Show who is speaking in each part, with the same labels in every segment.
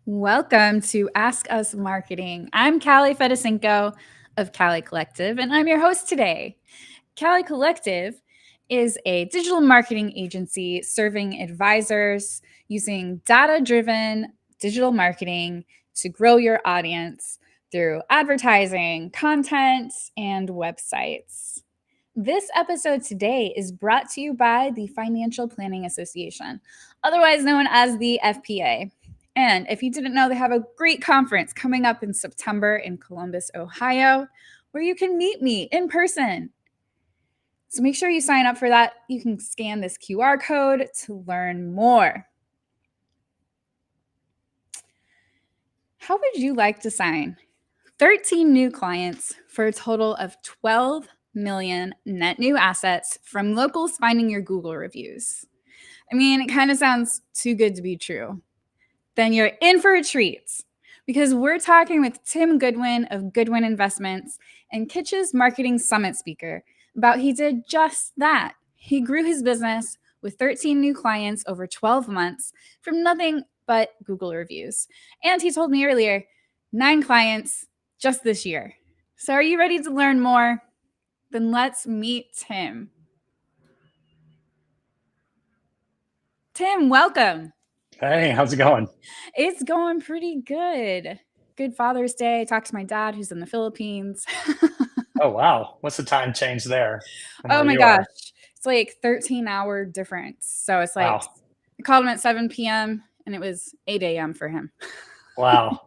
Speaker 1: Welcome to Ask Us Marketing. I'm Callie Fedosenko of Callie Collective, and I'm your host today. Callie Collective is a digital marketing agency serving advisors using data-driven digital marketing to grow your audience through advertising, content, and websites. This episode today is brought to you by the Financial Planning Association, otherwise known as the FPA. And if you didn't know, they have a great conference coming up in September in Columbus, Ohio, where you can meet me in person. So make sure you sign up for that. You can scan this QR code to learn more. How would you like to sign 13 new clients for a total of 12 million net new assets from locals finding your Google reviews? I mean, it kind of sounds too good to be true. Then you're in for a treat because we're talking with Tim Goodwin of Goodwin Investments and Kitsch's Marketing Summit speaker about he did just that. He grew his business with 13 new clients over 12 months from nothing but Google reviews. And he told me earlier, 9 clients just this year. So are you ready to learn more? Then let's meet Tim. Tim, welcome.
Speaker 2: Hey, how's it going?
Speaker 1: It's going pretty good. Good Father's Day. I talked to my dad who's in the Philippines.
Speaker 2: Oh, wow. What's the time change there from
Speaker 1: Oh
Speaker 2: where
Speaker 1: my
Speaker 2: you are?
Speaker 1: gosh. It's like 13-hour difference. So it's like
Speaker 2: Wow.
Speaker 1: I called him at 7 p.m. and it was 8 a.m. for him.
Speaker 2: Wow.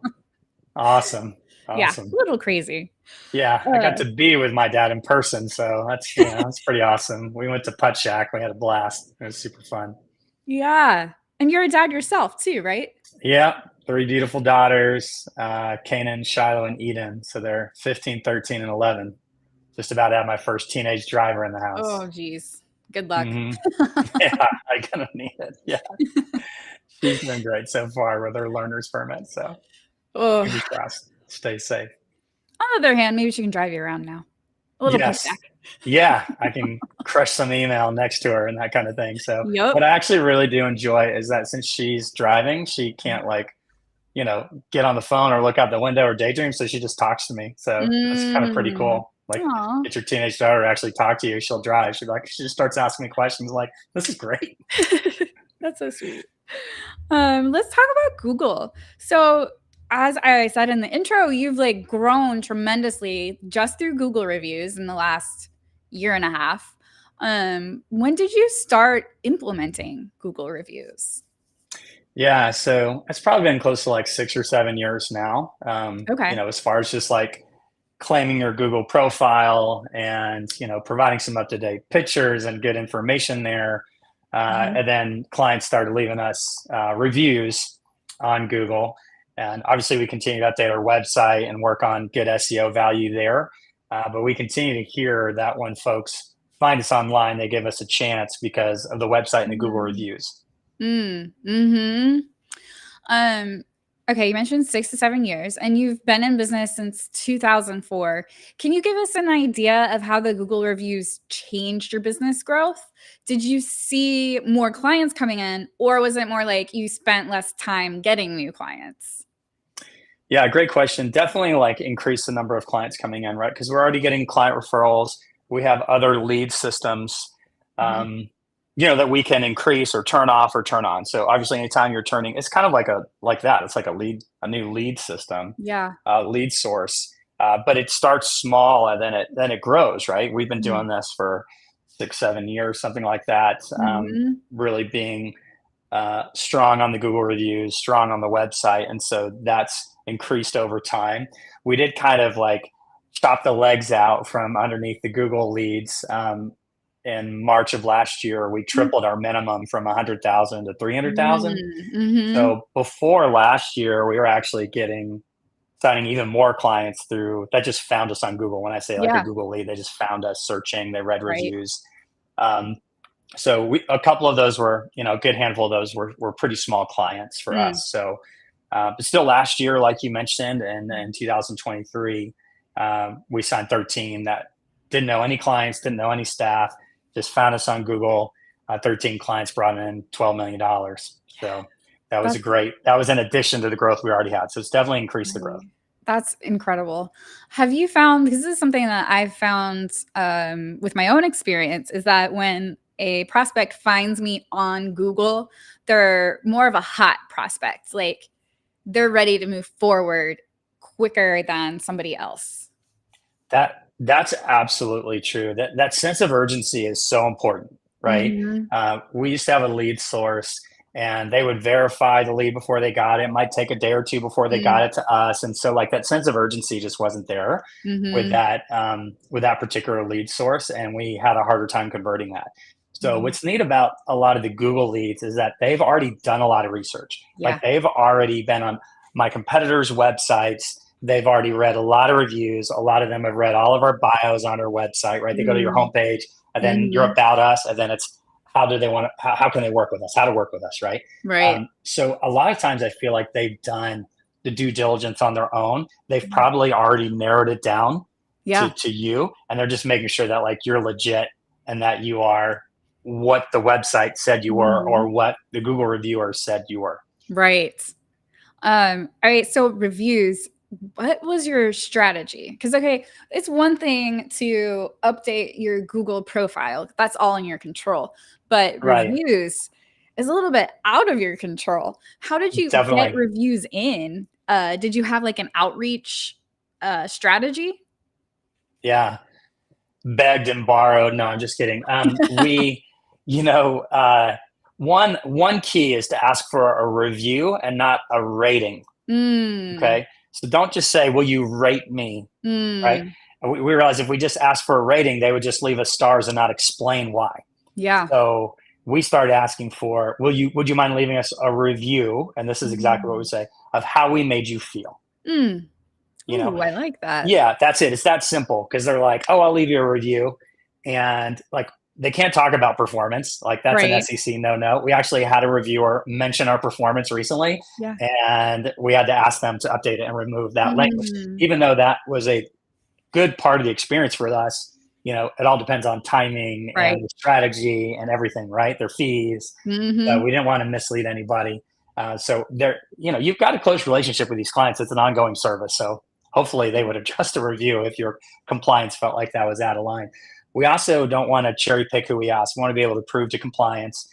Speaker 2: Awesome.
Speaker 1: Yeah, a
Speaker 2: Awesome.
Speaker 1: little crazy.
Speaker 2: Yeah, I got to be with my dad in person, so that's pretty awesome. We went to Putt Shack. We had a blast. It was super fun.
Speaker 1: Yeah. And you're a dad yourself too, right?
Speaker 2: Yeah, 3 beautiful daughters, Kanan, Shiloh, and Eden. So they're 15, 13, and 11. Just about to have my first teenage driver in the house.
Speaker 1: Oh, geez. Good luck.
Speaker 2: hmm Yeah, I'm gonna need it. Yeah, she's been great so far with her learner's permit. So
Speaker 1: Oh.
Speaker 2: fingers crossed. Stay safe.
Speaker 1: On the other hand, maybe she can drive you around now. A little putback.
Speaker 2: Yes. Yeah, I can crush some email next to her and that kind of thing. So
Speaker 1: Yep.
Speaker 2: what I actually really do enjoy is that since she's driving, she can't get on the phone or look out the window or daydream. So she just talks to me. So that's kind of pretty
Speaker 1: Mm.
Speaker 2: cool. Like
Speaker 1: Aw.
Speaker 2: get your teenage daughter to actually talk to you. She'll drive. She just starts asking me questions like, this is great.
Speaker 1: That's so sweet. Let's talk about Google. So, as I said in the intro, you've like grown tremendously just through Google reviews in the last year and a half. When did you start implementing Google reviews?
Speaker 2: Yeah, so it's probably been close to like 6 or 7 years now.
Speaker 1: Okay.
Speaker 2: As far as just like claiming your Google profile and providing some up to date pictures and good information there,
Speaker 1: Mhm.
Speaker 2: and then clients started leaving us reviews on Google, and obviously we continue to update our website and work on good SEO value there. But we continue to hear that when folks find us online, they give us a chance because of the website and the Google reviews.
Speaker 1: Mm-hmm. Um, okay, you mentioned 6 to 7 years, and you've been in business since 2004. Can you give us an idea of how the Google reviews changed your business growth? Did you see more clients coming in, or was it more like you spent less time getting new clients?
Speaker 2: Yeah, great question. Definitely like increase the number of clients coming in, right? Because we're already getting client referrals. We have other lead systems,
Speaker 1: Mhm.
Speaker 2: that we can increase or turn off or turn on. So obviously, anytime you're turning, it's kind of like that. It's like a new lead system,
Speaker 1: Yeah.
Speaker 2: lead source. But it starts small and then it grows, right? We've been
Speaker 1: Mhm.
Speaker 2: doing this for 6, 7 years, something like that.
Speaker 1: Mhm.
Speaker 2: Really being strong on the Google reviews, strong on the website, and so that's increased over time. We did kind of like chop the legs out from underneath the Google leads. In March of last year, we tripled our minimum from 100,000 to 300,000.
Speaker 1: Mhm.
Speaker 2: So before last year, we were actually getting signing even more clients through that just found us on Google. When I say like a
Speaker 1: Yeah.
Speaker 2: Google lead, they just found us searching, they read
Speaker 1: Right.
Speaker 2: reviews. Um, so a couple of those were, a good handful of those were pretty small clients for
Speaker 1: Mm.
Speaker 2: us. So, but still last year, like you mentioned, and in 2023, we signed 13 that didn't know any clients, didn't know any staff, just found us on Google. 13 clients brought in $12 million. So
Speaker 1: That's
Speaker 2: that was in addition to the growth we already had. So it's definitely increased the growth.
Speaker 1: right. That's incredible. Have you found, because this is something that I've found with my own experience, is that when a prospect finds me on Google, they're more of a hot prospect. Like they're ready to move forward quicker than somebody else.
Speaker 2: That's absolutely true. That sense of urgency is so important, right?
Speaker 1: Hmm.
Speaker 2: We used to have a lead source, and they would verify the lead before they got it. It might take a day or two before they got it to us, and so like that sense of urgency just wasn't there
Speaker 1: Hmm.
Speaker 2: with that particular lead source, and we had a harder time converting that. So
Speaker 1: Hmm.
Speaker 2: what's neat about a lot of the Google leads is that they've already done a lot of research.
Speaker 1: Yeah.
Speaker 2: Like they've already been on my competitors' websites. They've already read a lot of reviews. A lot of them have read all of our bios on our website, right? They go to your
Speaker 1: Mm-hmm.
Speaker 2: homepage, and then you're
Speaker 1: Mm-hmm.
Speaker 2: about us, and then it's how do they want to, how can they work with us? How to work with us, right?
Speaker 1: Right.
Speaker 2: So a lot of times I feel like they've done the due diligence on their own. They've probably already narrowed it down
Speaker 1: Yeah.
Speaker 2: to you, and they're just making sure that like you're legit and that you are what the website said you were
Speaker 1: Mhm.
Speaker 2: or what the Google reviewer said you were.
Speaker 1: Right. All right, so reviews. What was your strategy? Because okay, it's one thing to update your Google profile. That's all in your control. But
Speaker 2: Right.
Speaker 1: reviews is a little bit out of your control. How did you get
Speaker 2: Definitely.
Speaker 1: reviews in? Did you have like an outreach strategy?
Speaker 2: Yeah. Begged and borrowed. No, I'm just kidding. You know, one key is to ask for a review and not a rating.
Speaker 1: Mm,
Speaker 2: Okay, so don't just say, "Will you rate me?" Right?
Speaker 1: mm,
Speaker 2: And we realize if we just ask for a rating, they would just leave us stars and not explain why.
Speaker 1: yeah.
Speaker 2: So we started asking for, would you mind leaving us a review? And this is exactly what we
Speaker 1: Mm.
Speaker 2: say of how we made you feel.
Speaker 1: Mm.
Speaker 2: You know,
Speaker 1: Ooh, I like that.
Speaker 2: yeah, that's it. It's that simple because they're like, oh, I'll leave you a review. And like, they can't talk about performance. Like, that's an
Speaker 1: Right.
Speaker 2: SEC no no. We actually had a reviewer mention our performance recently,
Speaker 1: Yeah.
Speaker 2: and we had to ask them to update it and remove that language.
Speaker 1: Mm.
Speaker 2: Even though that was a good part of the experience for us, it all depends on timing and
Speaker 1: Right.
Speaker 2: the strategy and everything, right? Their fees.
Speaker 1: Hmm.
Speaker 2: We didn't want to mislead anybody. So you've got a close relationship with these clients. It's an ongoing service. So hopefully they would adjust a review if your compliance felt like that was out of line. We also don't want to cherry pick who we ask. We want to be able to prove to compliance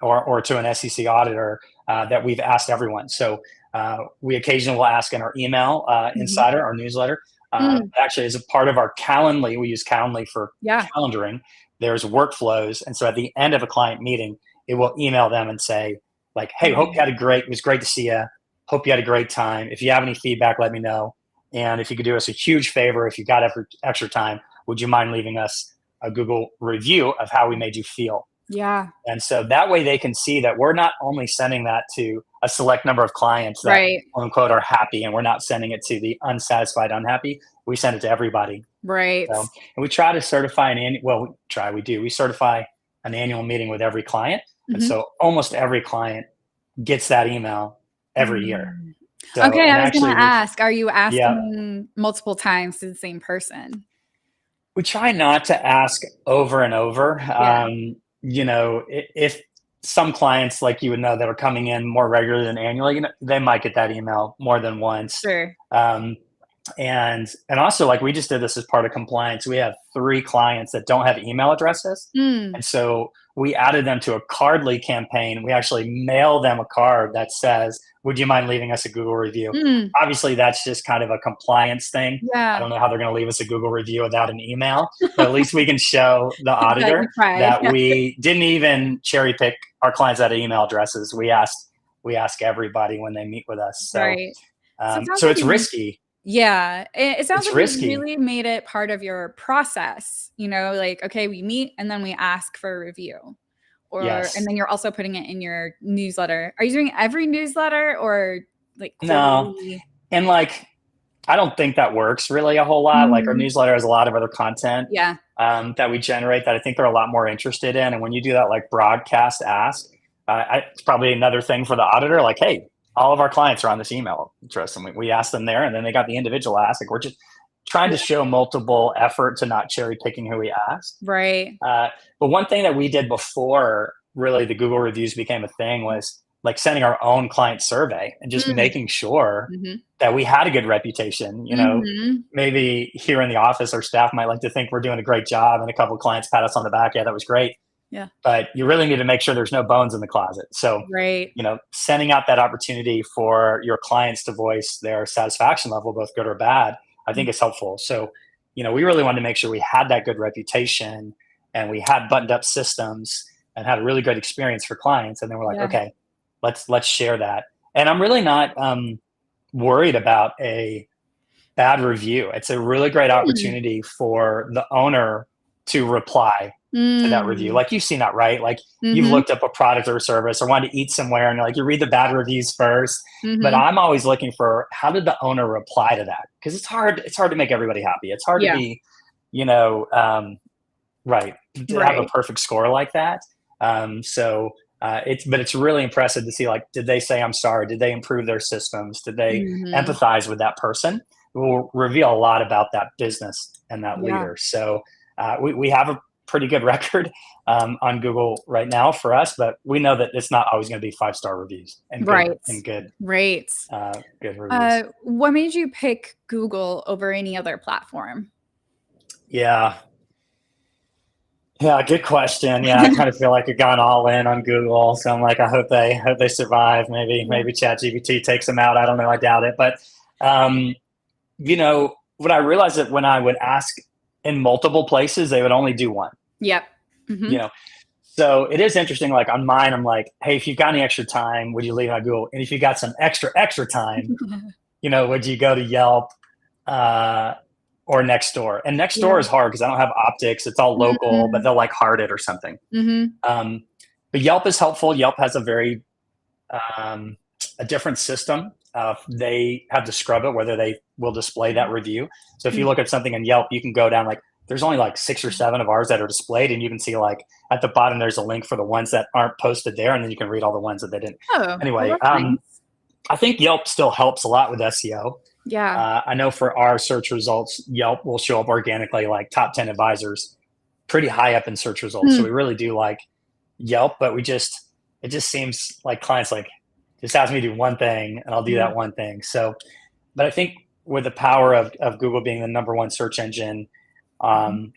Speaker 2: or to an SEC auditor that we've asked everyone. So we occasionally will ask in our email
Speaker 1: Hmm.
Speaker 2: insider, our newsletter.
Speaker 1: Mm.
Speaker 2: Actually, as a part of our Calendly, we use Calendly for
Speaker 1: Yeah.
Speaker 2: calendaring. There's workflows, and so at the end of a client meeting, it will email them and say, like, "Hey, hope you
Speaker 1: Mm.
Speaker 2: had a great. It was great to see you. Hope you had a great time. If you have any feedback, let me know. And if you could do us a huge favor, if you got extra time, would you mind leaving us a Google review of how we made you feel?"
Speaker 1: Yeah.
Speaker 2: And so that way they can see that we're not only sending that to a select number of clients that
Speaker 1: Right.
Speaker 2: quote unquote are happy, and we're not sending it to the unsatisfied unhappy. We send it to everybody.
Speaker 1: Right.
Speaker 2: So, and we try to certify we do. We certify an annual meeting with every client. And
Speaker 1: Hmm.
Speaker 2: so almost every client gets that email every year.
Speaker 1: Mm.
Speaker 2: So,
Speaker 1: Okay,
Speaker 2: and
Speaker 1: I was
Speaker 2: actually
Speaker 1: gonna ask, are you
Speaker 2: yeah,
Speaker 1: asking multiple times to the same person?
Speaker 2: we try not to ask over and over.
Speaker 1: Yeah.
Speaker 2: If some clients, like you would know, that are coming in more regularly than annually, they might get that email more than once.
Speaker 1: Sure.
Speaker 2: Um, and also, like, we just did this as part of compliance. We have 3 clients that don't have email addresses,
Speaker 1: Mm.
Speaker 2: and so we added them to a cardly campaign. We actually mail them a card that says, would you mind leaving us a Google review?
Speaker 1: Mm.
Speaker 2: Obviously that's just kind of a compliance thing. I
Speaker 1: Yeah.
Speaker 2: don't know how they're going to leave us a Google review without an email, but at least we can show the
Speaker 1: That
Speaker 2: auditor
Speaker 1: you tried.
Speaker 2: that we didn't even cherry pick our clients out of email addresses. We ask everybody when they meet with us. So
Speaker 1: Right. So it sounds
Speaker 2: so
Speaker 1: like
Speaker 2: it's risky.
Speaker 1: yeah, it sounds
Speaker 2: It's
Speaker 1: like you
Speaker 2: risky.
Speaker 1: really made it part of your process, like, okay, we meet and then we ask for a review. And
Speaker 2: Yes.
Speaker 1: then you're also putting it in your newsletter. Are you doing every newsletter or like
Speaker 2: No.
Speaker 1: quarterly?
Speaker 2: And like, I don't think that works really a whole lot. Like, our
Speaker 1: Mhm.
Speaker 2: newsletter has a lot of other content
Speaker 1: Yeah.
Speaker 2: that we generate that I think they're a lot more interested in. And when you do that, like, broadcast ask, it's probably another thing for the auditor. Like, hey, all of our clients are on this email address, and we ask them there, and then they got the individual ask. Like, we're just trying to
Speaker 1: Yeah.
Speaker 2: show multiple effort to not cherry picking who we ask.
Speaker 1: Right.
Speaker 2: But one thing that we did before really the Google reviews became a thing was like sending our own client survey and just
Speaker 1: Mm.
Speaker 2: making sure
Speaker 1: Mhm.
Speaker 2: that we had a good reputation.
Speaker 1: Mhm.
Speaker 2: Maybe here in the office, our staff might like to think we're doing a great job, and a couple of clients pat us on the back. Yeah, that was great.
Speaker 1: Yeah.
Speaker 2: But you really need to make sure there's no bones in the closet. So,
Speaker 1: Right.
Speaker 2: sending out that opportunity for your clients to voice their satisfaction level, both good or bad, I
Speaker 1: Mm.
Speaker 2: think is helpful. So, we really wanted to make sure we had that good reputation and we had buttoned up systems and had a really good experience for clients. And then we're like,
Speaker 1: Yeah.
Speaker 2: okay, let's share that. And I'm really not worried about a bad review. It's a really great
Speaker 1: Mm.
Speaker 2: opportunity for the owner to reply to that review.
Speaker 1: Mm.
Speaker 2: Like you've seen that, right? Like you've
Speaker 1: Mhm.
Speaker 2: looked up a product or a service or wanted to eat somewhere and like you read the bad reviews first. But
Speaker 1: Mhm.
Speaker 2: I'm always looking for how did the owner reply to that? Because it's hard to make everybody happy. It's hard to
Speaker 1: Yeah.
Speaker 2: be, you know, right, to have a
Speaker 1: Right.
Speaker 2: perfect score like that. It's really impressive to see, like, did they say I'm sorry? Did they improve their systems? Did they
Speaker 1: Mhm.
Speaker 2: empathize with that person? It will reveal a lot about that business and that
Speaker 1: Yeah.
Speaker 2: leader. So we have a pretty good record on Google right now for us, but we know that it's not always going to be 5-star reviews and good
Speaker 1: Right.
Speaker 2: and good
Speaker 1: Right.
Speaker 2: good reviews.
Speaker 1: What made you pick Google over any other platform?
Speaker 2: Yeah, Yeah, good question. Yeah, I kind of feel like I've gone all in on Google, so I'm like, I hope they survive.
Speaker 1: Yeah.
Speaker 2: Maybe ChatGPT takes them out. I don't know. I doubt it. But um, what I realized that when I would ask in multiple places, they would only do one.
Speaker 1: Yep.
Speaker 2: You
Speaker 1: Mhm.
Speaker 2: know, so it is interesting. Like on mine, I'm like, hey, if you've got any extra time, would you leave it on Google? And if you got some extra time, would you go to Yelp? Uh, or Nextdoor. And
Speaker 1: Yeah.
Speaker 2: Nextdoor is hard because I don't have optics. It's all local, but
Speaker 1: Mm.
Speaker 2: they'll like heart it or something.
Speaker 1: Mhm.
Speaker 2: Um, but Yelp is helpful. Yelp has um, a different system. They have to scrub it whether they will display that review. So if you
Speaker 1: Mm.
Speaker 2: look at something in Yelp, you can go down like there's only like 6 or 7 of ours that are displayed, and you can see like at the bottom there's a link for the ones that aren't posted there, and then you can read all the ones that they didn't.
Speaker 1: Oh, well,
Speaker 2: Anyway,
Speaker 1: that's nice.
Speaker 2: I think Yelp still helps a lot with SEO.
Speaker 1: Yeah.
Speaker 2: I know for our search results, Yelp will show up organically, like top 10 advisors, pretty high up in search results. So
Speaker 1: Mm.
Speaker 2: we really do like Yelp, but it just seems like clients like just ask me to do one thing and I'll do
Speaker 1: Yeah.
Speaker 2: that one thing. So, but I think with the power of Google being the number one search engine,
Speaker 1: Mhm.
Speaker 2: um,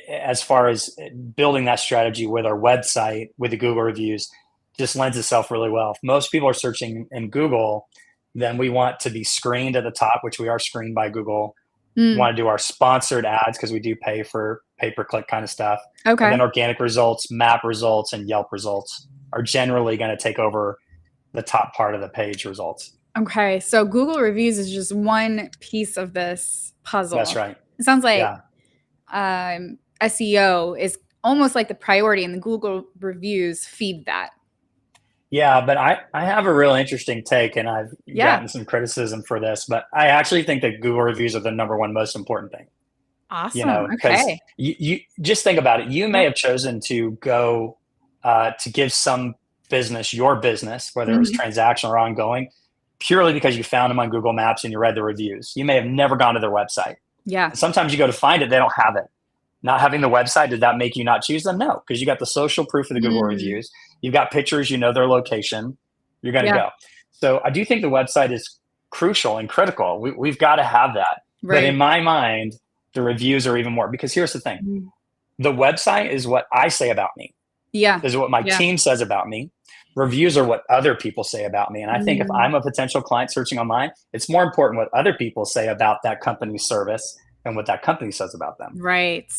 Speaker 2: as far as building that strategy with our website, with the Google reviews, just lends itself really well. If most people are searching in Google, then we want to be screened at the top, which we are screened by Google.
Speaker 1: Mm.
Speaker 2: Want to do our sponsored ads because we do pay for pay per click kind of stuff. And
Speaker 1: Okay.
Speaker 2: then organic results, map results, and Yelp results are generally going to take over the top part of the page results.
Speaker 1: Okay. So Google reviews is just one piece of this
Speaker 2: That's
Speaker 1: puzzle.
Speaker 2: right.
Speaker 1: It sounds like
Speaker 2: Yeah.
Speaker 1: SEO is almost like the priority, and the Google reviews feed that.
Speaker 2: Yeah, but I have a real interesting take, and I've
Speaker 1: Yeah.
Speaker 2: gotten some criticism for this, but I actually think that Google reviews are the number one most important thing.
Speaker 1: Awesome.
Speaker 2: Because
Speaker 1: Okay.
Speaker 2: you just think about it. You may
Speaker 1: Yep.
Speaker 2: have chosen to go to give some business your business, whether it was
Speaker 1: Mhm.
Speaker 2: transactional or ongoing, purely because you found them on Google Maps and you read the reviews. You may have never gone to their website.
Speaker 1: Yeah.
Speaker 2: And sometimes you go to find it, they don't have it. Not having the website, did that make you not choose them? No, because you got the social proof of the Google
Speaker 1: Mm.
Speaker 2: reviews. You've got pictures, you know their location. You're going to
Speaker 1: Yeah.
Speaker 2: go. So I do think the website is crucial and critical. We've got to have that. But in
Speaker 1: Right.
Speaker 2: my mind, the reviews are even more because here's the thing:
Speaker 1: Mm.
Speaker 2: the website is what I say about me.
Speaker 1: Yeah.
Speaker 2: This is what my
Speaker 1: Yeah.
Speaker 2: team says about me. Reviews are what other people say about me. And I think if
Speaker 1: Mm.
Speaker 2: I'm a potential client searching online, it's more important what other people say about that company's service than what that company says about them.
Speaker 1: Right.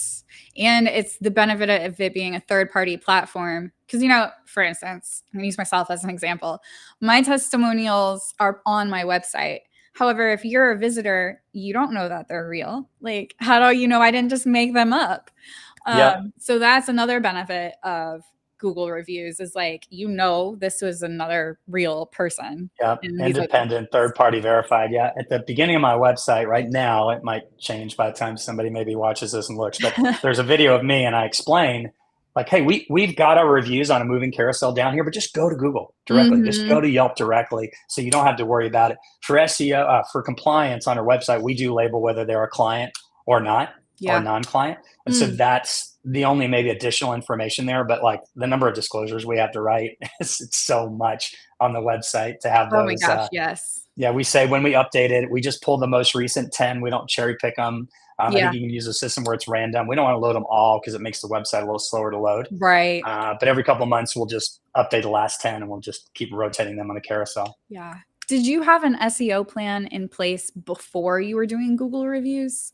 Speaker 1: And it's the benefit of it being a third party platform. Because, for instance, I'm going to use myself as an example. My testimonials are on my website. However, if you're a visitor, you don't know that they're real. Like, how do you know I didn't just make them up?
Speaker 2: Yep.
Speaker 1: So that's another benefit of Google reviews is like, this was another real person
Speaker 2: Yep.
Speaker 1: and these are the
Speaker 2: Independent, third party verified. Yeah. At the beginning of my website right now, it might change by the time somebody maybe watches this and looks, but there's a video of me and I explain like, hey, we've got our reviews on a moving carousel down here, but just go to Google directly. Just go
Speaker 1: Mhm.
Speaker 2: to Yelp directly. So you don't have to worry about it. For SEO, for compliance on our website, we do label whether they're a client or not, or
Speaker 1: Yeah.
Speaker 2: non client. And so
Speaker 1: Mm.
Speaker 2: the only maybe additional information there, but like the number of disclosures we have to write, it's so much on the website to have
Speaker 1: Oh my
Speaker 2: those.
Speaker 1: gosh, yes.
Speaker 2: Yeah, we say when we update it, we just pull the most recent 10. We don't cherry pick them. I think
Speaker 1: Yeah,
Speaker 2: you can use a system where it's random. We don't want to load them all because it makes the website a little slower to load.
Speaker 1: right.
Speaker 2: But every couple of months, we'll just update the last 10 and we'll just keep rotating them on the carousel.
Speaker 1: Yeah. Did you have an SEO plan in place before you were doing Google reviews?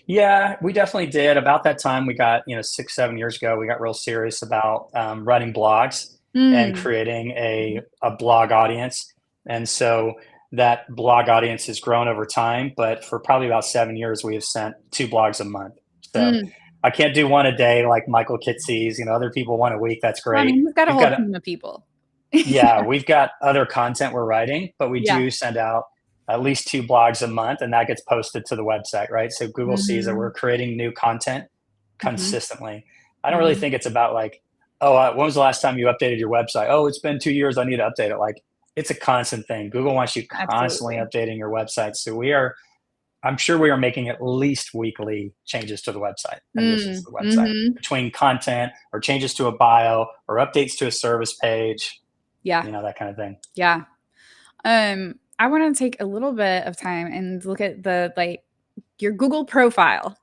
Speaker 2: Yeah, we definitely did. About that time, we got, 6, 7 years ago, we got real serious about writing blogs and
Speaker 1: Mm,
Speaker 2: creating a blog audience. And so that blog audience has grown over time. But for probably about 7 years, we have sent 2 blogs a month. So
Speaker 1: mm.
Speaker 2: I can't do one a day like Michael Kitces. Other people one a week. That's
Speaker 1: Well, I
Speaker 2: great.
Speaker 1: mean, you've got a
Speaker 2: We've
Speaker 1: whole
Speaker 2: got
Speaker 1: team of people.
Speaker 2: Yeah, we've got other content we're writing, but we
Speaker 1: Yeah.
Speaker 2: do send out at least 2 blogs a month, and that gets posted to the website, right? So Google sees that we're
Speaker 1: Mhm,
Speaker 2: creating new content
Speaker 1: mhm,
Speaker 2: consistently. I don't really
Speaker 1: mhm.
Speaker 2: think it's about like, oh, when was the last time you updated your website? Oh, it's been 2 years. I need to update it. Like, it's a constant thing. Google wants you constantly
Speaker 1: Absolutely.
Speaker 2: updating your website. So I'm sure we are making at least weekly changes to the website, additions
Speaker 1: Mm,
Speaker 2: to the website
Speaker 1: mhm.
Speaker 2: between content or changes to a bio or updates to a service page,
Speaker 1: Yeah,
Speaker 2: that kind of thing.
Speaker 1: yeah. I wanna take a little bit of time and look at your Google profile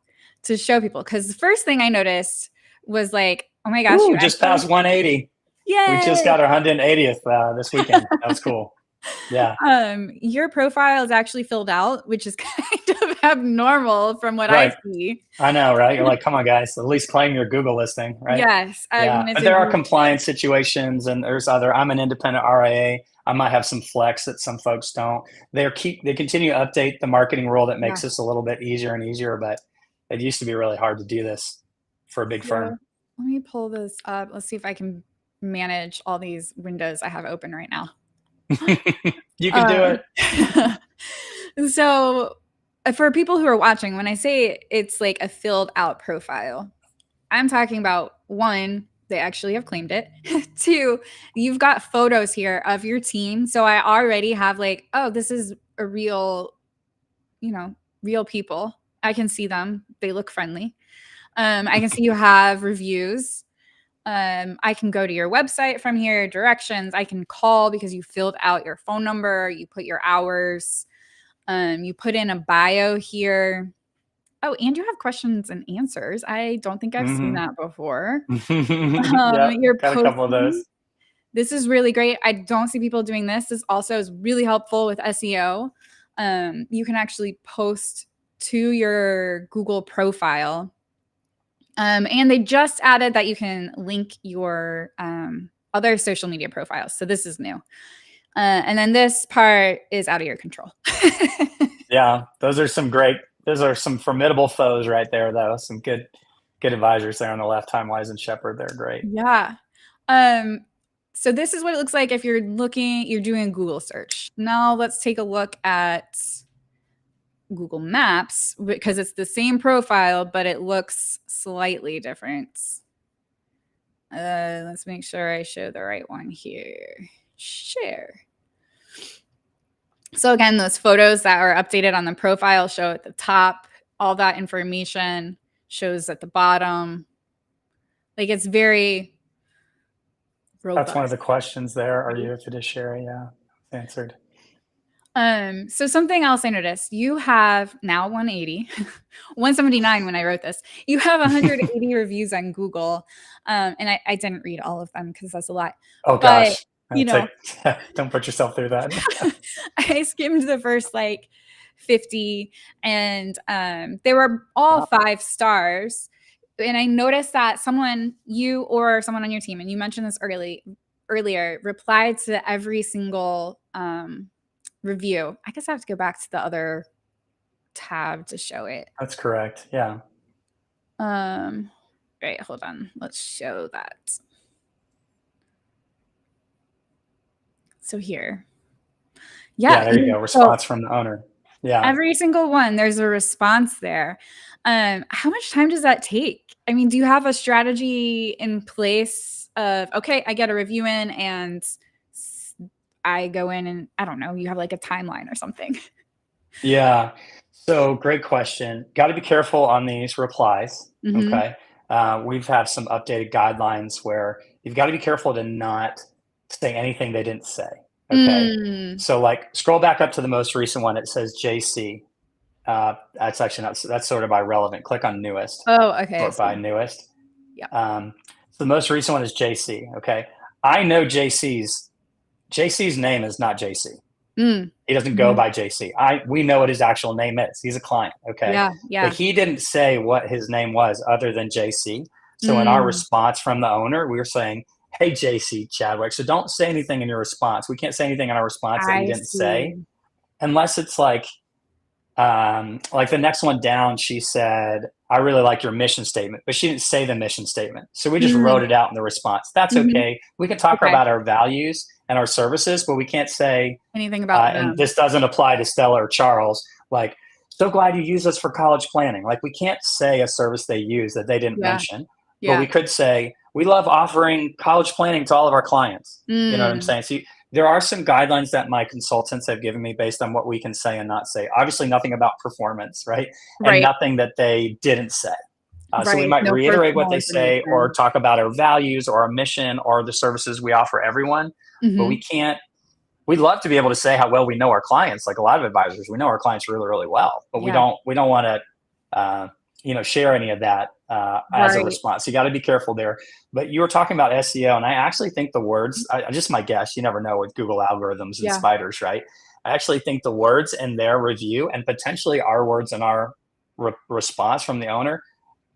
Speaker 1: to show people. Because the first thing I noticed was like, "Oh my gosh, you
Speaker 2: Ooh, just
Speaker 1: actually."
Speaker 2: passed 180. We just
Speaker 1: Yay!
Speaker 2: got our 180th this weekend. That was cool. Yeah.
Speaker 1: Your profile is actually filled out, which is kind of abnormal from what I
Speaker 2: Right.
Speaker 1: see.
Speaker 2: I know, right? You're like, come on, guys, at least claim your Google listing, right?
Speaker 1: Yes, I
Speaker 2: Yeah.
Speaker 1: wanted
Speaker 2: But
Speaker 1: to
Speaker 2: there are
Speaker 1: be
Speaker 2: compliance situations, and I'm an independent RIA. I might have some flex that some folks don't. They continue to update the marketing rule that
Speaker 1: yeah.
Speaker 2: makes this a little bit easier and easier, but it used to be really hard to do this for a big
Speaker 1: So,
Speaker 2: firm.
Speaker 1: let me pull this up. Let's see if I can manage all these windows I have open right now.
Speaker 2: You can do
Speaker 1: Um,
Speaker 2: it.
Speaker 1: so, for people who are watching, when I say it's like a filled out profile, I'm talking about one, they actually have claimed it. Two, you've got photos here of your team. So I already have like, oh, this is a real, you know, real people. I can see them. They look friendly. I can see you have reviews. I can go to your website from here, directions. I can call because you filled out your phone number, you put your hours, you put in a bio here. Oh, and you have questions and answers. I don't think I've seen
Speaker 2: Hmm.
Speaker 1: that before.
Speaker 2: Yeah,
Speaker 1: You're
Speaker 2: got a couple of
Speaker 1: posting.
Speaker 2: those.
Speaker 1: This is really great. I don't see people doing this. This also is really helpful with SEO. You can actually post to your Google profile. And they just added that you can link your other social media profiles. So this is new. And then this part is out of your control.
Speaker 2: Yeah, those are some formidable foes right there, though. Some good advisors there on the left, Time Wise and Shepherd. They're great.
Speaker 1: Yeah. Um, so this is what it looks like if you're doing a Google search. Now let's take a look at Google Maps because it's the same profile, but it looks slightly different. Let's make sure I show the right one here. Share. So again, those photos that are updated on the profile show at the top. All that information shows at the bottom. Like it's very
Speaker 2: That's one of
Speaker 1: robust.
Speaker 2: the questions there. Are you a fiduciary? Yeah, answered.
Speaker 1: So something else I noticed, you have now 180, 179 when I wrote this. You have 180 reviews on Google. And I didn't read all of them because that's a lot.
Speaker 2: Oh
Speaker 1: But,
Speaker 2: gosh,
Speaker 1: you
Speaker 2: that's
Speaker 1: know,
Speaker 2: like don't put yourself through that.
Speaker 1: I skimmed the first like 50 and they were all
Speaker 2: Wow,
Speaker 1: 5 stars. And I noticed that you or someone on your team, and you mentioned this earlier, replied to every single review. I guess I have to go back to the other tab to show it.
Speaker 2: that's correct. Yeah,
Speaker 1: Um, right, hold on. Let's show that. So here.
Speaker 2: yeah.
Speaker 1: Yeah.
Speaker 2: There you go.
Speaker 1: So
Speaker 2: Response from the owner. Yeah.
Speaker 1: every single one, there's a response there. How much time does that take? I mean, do you have a strategy in place of, okay, I get a review in and I go in and I don't know, you have like a timeline or something.
Speaker 2: Yeah. So great question. Got to be careful on these replies.
Speaker 1: Hmm.
Speaker 2: Okay. we've had some updated guidelines where you've got to be careful to not say anything they didn't say. Okay.
Speaker 1: Mm.
Speaker 2: So like scroll back up to the most recent one. It says JC. That's actually not, that's sorted by relevant. Click on newest,
Speaker 1: Oh, okay. I
Speaker 2: sort by
Speaker 1: see.
Speaker 2: newest.
Speaker 1: Yep.
Speaker 2: So the most recent one is JC. Okay. I know JC's name is not JC.
Speaker 1: Mm.
Speaker 2: He doesn't go
Speaker 1: Mhm.
Speaker 2: by JC. We know what his actual name is. He's a client. Okay.
Speaker 1: Yeah.
Speaker 2: But
Speaker 1: Yeah.
Speaker 2: he didn't say what his name was other than JC. So in our
Speaker 1: Mm.
Speaker 2: response from the owner, we were saying, "Hey, JC Chadwick." So don't say anything in your response. We can't say anything in our response that you
Speaker 1: I
Speaker 2: didn't say,
Speaker 1: see.
Speaker 2: unless it's like the next one down, she said, "I really like your mission statement," but she didn't say the mission statement. So we just wrote
Speaker 1: Mm.
Speaker 2: it out in the response. That's
Speaker 1: Mhm.
Speaker 2: okay. We can talk
Speaker 1: Okay.
Speaker 2: about our values and our services, but we can't say,
Speaker 1: Anything about
Speaker 2: and
Speaker 1: them.
Speaker 2: this doesn't apply to Stella or Charles, like, "So glad you use us for college planning." Like, we can't say a service they use that they didn't
Speaker 1: Yeah.
Speaker 2: mention, but
Speaker 1: Yeah.
Speaker 2: we could say, "We love offering college planning to all of our clients." You know what I'm
Speaker 1: Mm.
Speaker 2: saying? So there are some guidelines that my consultants have given me based on what we can say and not say. Obviously, nothing about performance, right? And
Speaker 1: Right.
Speaker 2: nothing that they didn't say. So we
Speaker 1: Right.
Speaker 2: might
Speaker 1: No
Speaker 2: reiterate what
Speaker 1: personal
Speaker 2: they say or
Speaker 1: information.
Speaker 2: talk about our values or our mission or the services we offer everyone, but we
Speaker 1: Mhm.
Speaker 2: can't. We'd love to be able to say how well we know our clients. Like a lot of advisors, we know our clients really, really well, but we
Speaker 1: Yeah.
Speaker 2: don't. We don't want to, share any of that as a
Speaker 1: Right.
Speaker 2: response. So you got to be careful there. But you were talking about SEO, and I actually think the words. Just my guess. You never know with Google algorithms and
Speaker 1: Yeah.
Speaker 2: spiders, right? I actually think the words in their review and potentially our words in our response from the owner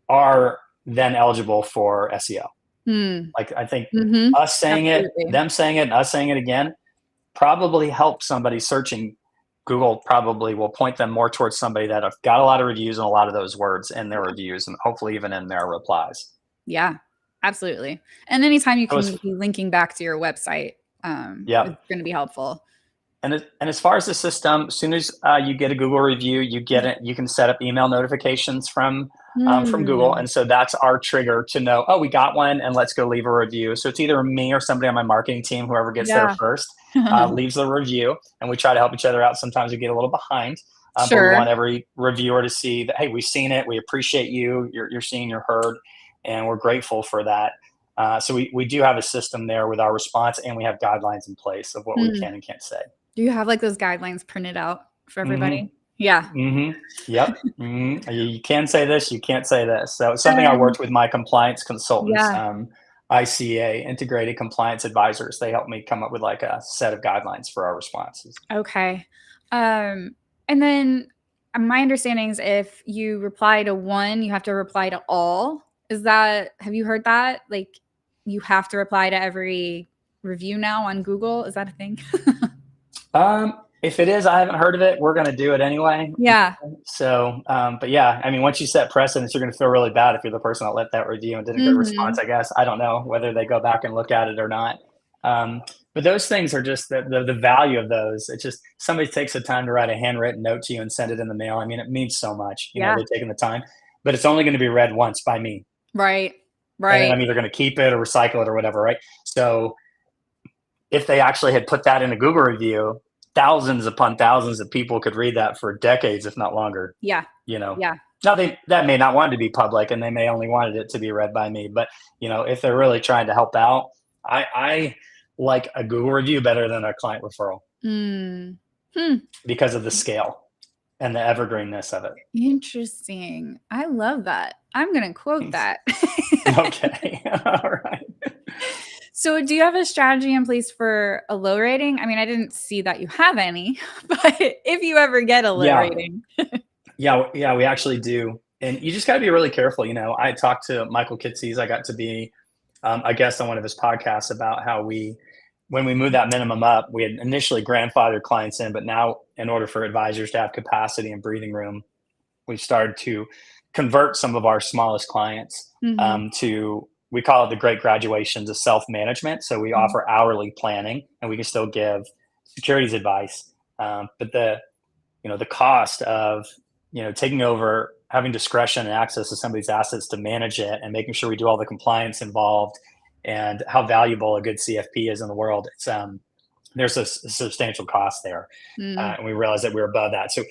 Speaker 2: are then eligible for SEO.
Speaker 1: Mm.
Speaker 2: Like I think
Speaker 1: Mhm.
Speaker 2: us saying it,
Speaker 1: Absolutely.
Speaker 2: them saying it, and us saying it again probably help somebody searching. Google probably will point them more towards somebody that have got a lot of reviews and a lot of those words in their
Speaker 1: Yeah.
Speaker 2: reviews and hopefully even in their replies.
Speaker 1: Yeah. Absolutely. And anytime you
Speaker 2: That
Speaker 1: can
Speaker 2: was,
Speaker 1: be linking back to your website,
Speaker 2: yeah.
Speaker 1: it's gonna be helpful.
Speaker 2: And as far as the system, as soon as you get a Google review, you get it. You can set up email notifications from Google,
Speaker 1: Mm.
Speaker 2: and so that's our trigger to know. Oh, we got one, and let's go leave a review. So it's either me or somebody on my marketing team, whoever gets there
Speaker 1: Yeah.
Speaker 2: first, leaves the review, and we try to help each other out. Sometimes we get a little behind, but we
Speaker 1: Sure.
Speaker 2: want every reviewer to see that, hey, we've seen it. We appreciate you. You're seen, you're heard, and we're grateful for that. So we do have a system there with our response, and we have guidelines in place of what we
Speaker 1: Mm.
Speaker 2: can and can't say.
Speaker 1: Do you have, like, those guidelines printed out for everybody?
Speaker 2: Mhm.
Speaker 1: Yeah.
Speaker 2: Mhm. Yep. Mhm. You can say this, you can't say this. So it's something I
Speaker 1: Um,
Speaker 2: worked with my compliance consultants,
Speaker 1: yeah.
Speaker 2: ICA, Integrated Compliance Advisors. They helped me come up with like a set of guidelines for our responses.
Speaker 1: Okay. Um, and then my understanding is if you reply to one, you have to reply to all. Is that have you heard that? Like, you have to reply to every review now on Google? Is that a thing?
Speaker 2: If it is, I haven't heard of it. We're going to do it anyway.
Speaker 1: Yeah.
Speaker 2: So, but yeah, I mean, once you set precedents, you're going to feel really bad if you're the person that let that review and didn't get a response.
Speaker 1: Mhm.
Speaker 2: I guess I don't know whether they go back and look at it or not. But those things are just the value of those. It's just somebody takes the time to write a handwritten note to you and send it in the mail. I mean, it means so much.
Speaker 1: Yeah.
Speaker 2: They're taking the time, but it's only going to be read once by me,
Speaker 1: Right.
Speaker 2: and then
Speaker 1: Right.
Speaker 2: I'm either going to keep it or recycle it or whatever, right? So if they actually had put that in a Google review, thousands upon thousands of people could read that for decades, if not longer.
Speaker 1: Yeah.
Speaker 2: You know,
Speaker 1: Yeah.
Speaker 2: now that may not want it to be public, and they may only wanted it to be read by me. But if they're really trying to help out, I like a Google review better than a client referral
Speaker 1: Mm. Hmm.
Speaker 2: because of the scale and the evergreenness of it.
Speaker 1: Interesting. I love that. I'm gonna quote that.
Speaker 2: Okay, all right.
Speaker 1: So, do you have a strategy in place for a low rating? I mean, I didn't see that you have any, but if you ever get a low
Speaker 2: Yeah,
Speaker 1: rating.
Speaker 2: yeah, we actually do, and you just got to be really careful. I talked to Michael Kitces. I got to be a guest on one of his podcasts about how when we moved that minimum up, we had initially grandfathered clients in, but now in order for advisors to have capacity and breathing room, we've started to convert some of our smallest clients
Speaker 1: Mhm.
Speaker 2: to, we call it the great graduation, to self-management. So we
Speaker 1: Mhm.
Speaker 2: offer hourly planning and we can still give securities advice. But the cost of taking over, having discretion and access to somebody's assets to manage it and making sure we do all the compliance involved, and how valuable a good CFP is in the world, it's there's a substantial cost there,
Speaker 1: Mm.
Speaker 2: and we realized that we were above that. So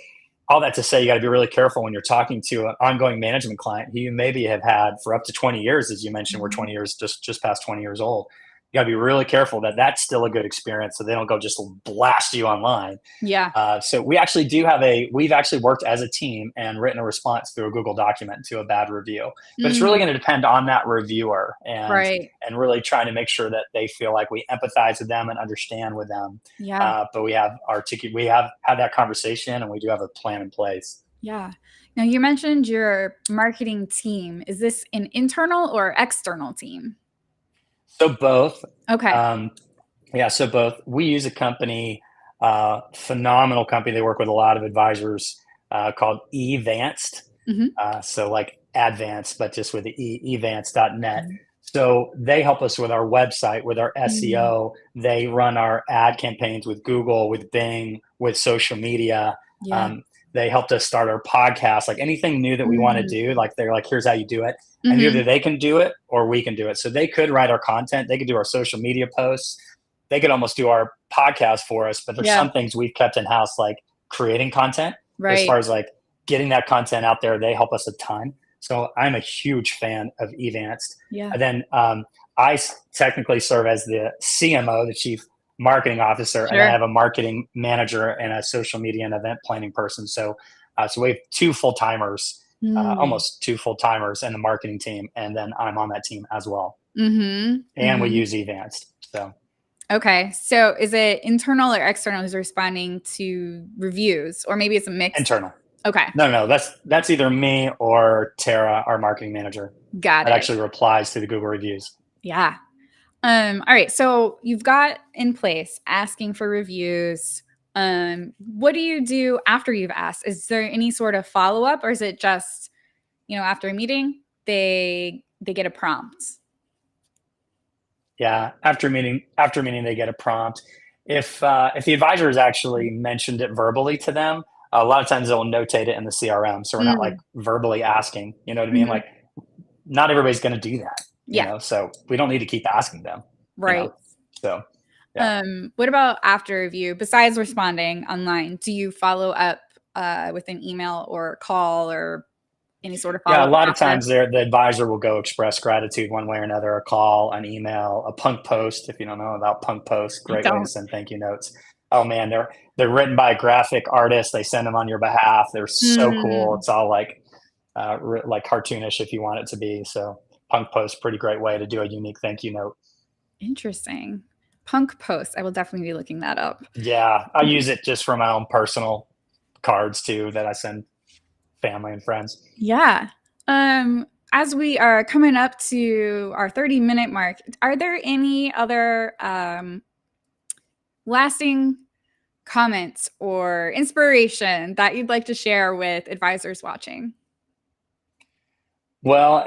Speaker 2: all that to say, you got to be really careful when you're talking to an ongoing management client who you maybe have had for up to 20 years, as you mentioned, we're
Speaker 1: Mhm.
Speaker 2: 20 years, just past 20 years old. You got to be really careful that that's still a good experience, so they don't go just blast you online.
Speaker 1: Yeah.
Speaker 2: So we've actually worked as a team and written a response through a Google document to a bad review. But it's really
Speaker 1: Mm,
Speaker 2: going to depend on that reviewer,
Speaker 1: right.
Speaker 2: and really trying to make sure that they feel like we empathize with them and understand with them.
Speaker 1: Yeah.
Speaker 2: But we have had that conversation, and we do have a plan in place.
Speaker 1: Yeah. Now you mentioned your marketing team. Is this an internal or external team?
Speaker 2: So both.
Speaker 1: Okay.
Speaker 2: Um, Yeah, so both. We use a company, phenomenal company. They work with a lot of advisors, called Evanced.
Speaker 1: Mhm.
Speaker 2: So like advanced, but just with the evanced.net.
Speaker 1: Mhm.
Speaker 2: So they help us with our website, with our
Speaker 1: Mm.
Speaker 2: SEO. They run our ad campaigns with Google, with Bing, with social media.
Speaker 1: Yeah.
Speaker 2: Um, they helped us start our podcast, like anything new that we want to
Speaker 1: Mm.
Speaker 2: do. Like they're like, here's how you do it. And either
Speaker 1: Mhm.
Speaker 2: they can do it or we can do it. So they could write our content. They could do our social media posts. They could almost do our podcast for us, but there's
Speaker 1: Yeah.
Speaker 2: some things we've kept in house, like creating content. But as
Speaker 1: Right.
Speaker 2: far as like getting that content out there, they help us a ton. So I'm a huge fan of Evanced.
Speaker 1: Yeah.
Speaker 2: And then technically serve as the CMO, the Chief Marketing Officer, and then I
Speaker 1: Sure.
Speaker 2: have a marketing manager and a social media and event planning person. So we have two full timers,
Speaker 1: Mm.
Speaker 2: almost two full timers in the marketing team, and then I'm on that team as well.
Speaker 1: Mhm.
Speaker 2: And we
Speaker 1: Mhm.
Speaker 2: use Evanced. So
Speaker 1: Okay. So is it internal or external who's responding to reviews? Or maybe it's a mix?
Speaker 2: internal.
Speaker 1: Okay.
Speaker 2: No, that's either me or Tara, our marketing manager,
Speaker 1: Got
Speaker 2: that
Speaker 1: it.
Speaker 2: actually replies to the Google reviews.
Speaker 1: Yeah. All right. So you've got in place asking for reviews. What do you do after you've asked? Is there any sort of follow up, or is it just, after a meeting, they get a prompt?
Speaker 2: Yeah, after meeting, they get a prompt. If the advisor has actually mentioned it verbally to them, a lot of times they'll notate it in the CRM, so we're not like
Speaker 1: Mm,
Speaker 2: verbally asking. You know what I mean?
Speaker 1: mhm.
Speaker 2: Like, not everybody's going to do that.
Speaker 1: Yeah.
Speaker 2: So we don't need to keep asking them. You know,
Speaker 1: Right.
Speaker 2: so yeah.
Speaker 1: What about after review? Besides responding online, do you follow up with an email or call or any sort of
Speaker 2: Yeah,
Speaker 1: follow
Speaker 2: a
Speaker 1: up
Speaker 2: lot of
Speaker 1: process?
Speaker 2: times the advisor will go express gratitude one way or another, a call, an email, a punk post. If you don't know about punk posts,
Speaker 1: I
Speaker 2: great way to
Speaker 1: don't.
Speaker 2: send thank you notes. Oh man, they're written by a graphic artist. They send them on your behalf. They're so cool.
Speaker 1: Mm,
Speaker 2: It's all like cartoonish if you want it to be. So punk post, pretty great way to do a unique thank you note.
Speaker 1: interesting. Punk post. I will definitely be looking that up.
Speaker 2: Yeah, I use it just for my own personal cards too that I send family and friends.
Speaker 1: Yeah. As we are coming up to our 30-minute mark, are there any other lasting comments or inspiration that you'd like to share with advisors watching?
Speaker 2: Well,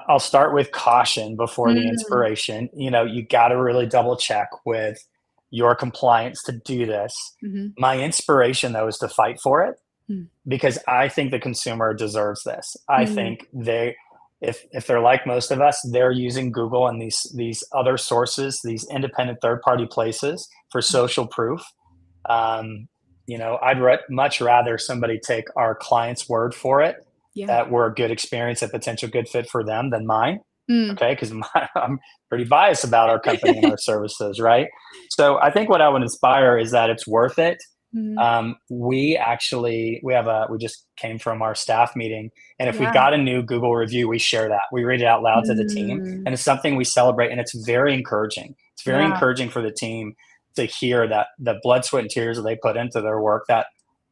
Speaker 2: I'll start with caution before the
Speaker 1: Mm,
Speaker 2: inspiration. You got to really double check with your compliance to do this.
Speaker 1: mhm,
Speaker 2: My inspiration, though, is to fight for it
Speaker 1: mm,
Speaker 2: because I think the consumer deserves this. I
Speaker 1: mm,
Speaker 2: think if they're like most of us, they're using Google and these other sources, these independent third party places for social proof. Um, I'd much rather somebody take our client's word for it
Speaker 1: yeah.
Speaker 2: that we're a good experience, a potential good fit for them than mine.
Speaker 1: Mm.
Speaker 2: Okay, because I'm pretty biased about our company and our services, right? So I think what I would inspire is that it's worth it.
Speaker 1: Mhm.
Speaker 2: We just came from our staff meeting, and if we
Speaker 1: Yeah.
Speaker 2: got a new Google review, we share that. We read it out loud to the team,
Speaker 1: Mm.
Speaker 2: and it's something we celebrate, and it's very encouraging. It's very
Speaker 1: Yeah.
Speaker 2: encouraging for the team to hear that the blood, sweat, and tears that they put into their work that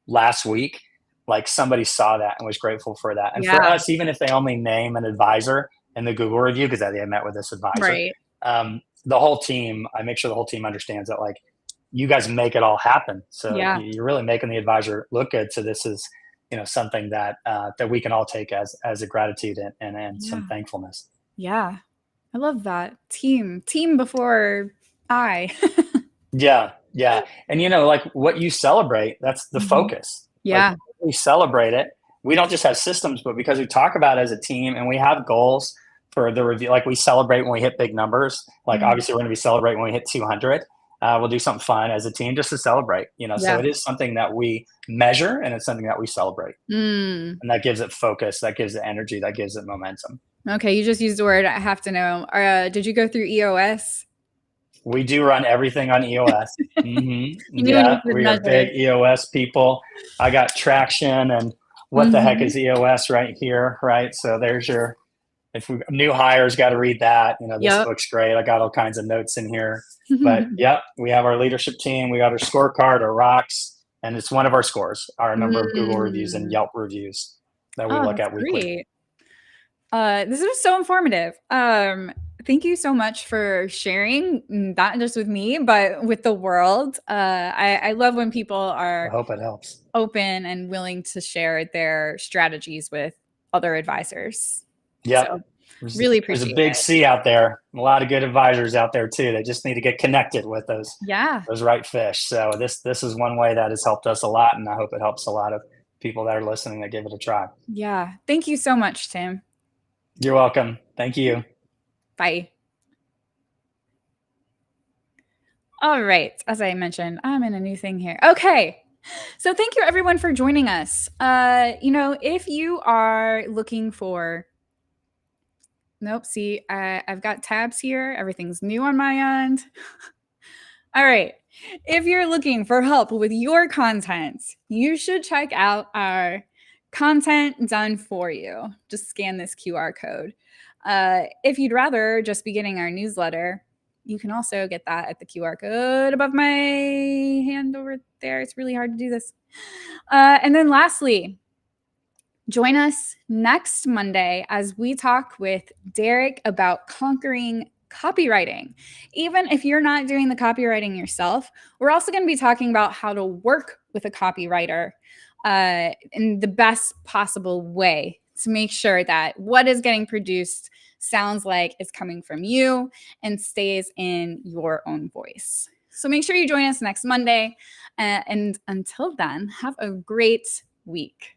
Speaker 2: last week, like somebody saw that and was grateful for that. And for
Speaker 1: Yeah.
Speaker 2: us, even if they only name an advisor in the Google review because they met with this advisor,
Speaker 1: Right.
Speaker 2: the whole team, I make sure the whole team understands that like you guys make it all happen. So
Speaker 1: Yeah.
Speaker 2: you're really making the advisor look good. So this is, something that we can all take as a gratitude and some
Speaker 1: Yeah.
Speaker 2: thankfulness.
Speaker 1: Yeah. I love that. Team before I.
Speaker 2: Yeah, yeah. And like what you celebrate, that's the
Speaker 1: Mhm.
Speaker 2: focus. Like
Speaker 1: Yeah.
Speaker 2: we celebrate it. We don't just have systems, but because we talk about it as a team and we have goals for the review, like we celebrate when we hit big numbers. Like
Speaker 1: Mm.
Speaker 2: obviously we're going to be celebrating when we hit 200. we'll do something fun as a team just to celebrate. So
Speaker 1: Yeah.
Speaker 2: it is something that we measure, and it's something that we celebrate,
Speaker 1: Mm.
Speaker 2: and that gives it focus, that gives it energy, that gives it momentum.
Speaker 1: Okay, you just used the word I have to know. Did you go through EOS?
Speaker 2: We do run everything on EOS.
Speaker 1: You knew when you
Speaker 2: Yeah,
Speaker 1: said
Speaker 2: we are
Speaker 1: measure.
Speaker 2: big EOS people. I got traction, and what the heck
Speaker 1: Mhm.
Speaker 2: is EOS right here, right? So there's your, if we, new hires got to read that. This
Speaker 1: Yep.
Speaker 2: book's great. I got all kinds of notes in here. But yep, we have our leadership team. We got our scorecard, our rocks, and it's one of our scores, our number of Google reviews and
Speaker 1: Mm.
Speaker 2: Yelp reviews that we
Speaker 1: Oh,
Speaker 2: look
Speaker 1: that's
Speaker 2: at weekly.
Speaker 1: great. This was so informative. Thank you so much for sharing, not just with me, but with the world. I love when people
Speaker 2: I
Speaker 1: are
Speaker 2: hope it helps.
Speaker 1: open and willing to share their strategies with other advisors.
Speaker 2: Yep.
Speaker 1: So
Speaker 2: There's,
Speaker 1: really
Speaker 2: there's a
Speaker 1: appreciate
Speaker 2: big
Speaker 1: it.
Speaker 2: sea out there. A lot of good advisors out there too. They just need to get connected with
Speaker 1: Yeah.
Speaker 2: those right fish. So this is one way that has helped us a lot, and I hope it helps a lot of people that are listening that give it a try.
Speaker 1: Yeah. Thank you so much, Tim.
Speaker 2: You're welcome. Thank you.
Speaker 1: Bye. All right. As I mentioned, I'm in a new thing here. Okay. So thank you everyone for joining us. If you are looking for nope, see, I've got tabs here. Everything's new on my end. All right. If you're looking for help with your content, you should check out our content done for you. Just scan this QR code. If you'd rather just be getting our newsletter, you can also get that at the QR code above my hand over there. It's really hard to do this. And then lastly, join us next Monday as we talk with Derek about conquering copywriting. Even if you're not doing the copywriting yourself, we're also going to be talking about how to work with a copywriter in the best possible way to make sure that what is getting produced sounds like it's coming from you and stays in your own voice. So make sure you join us next Monday. And until then, have a great week.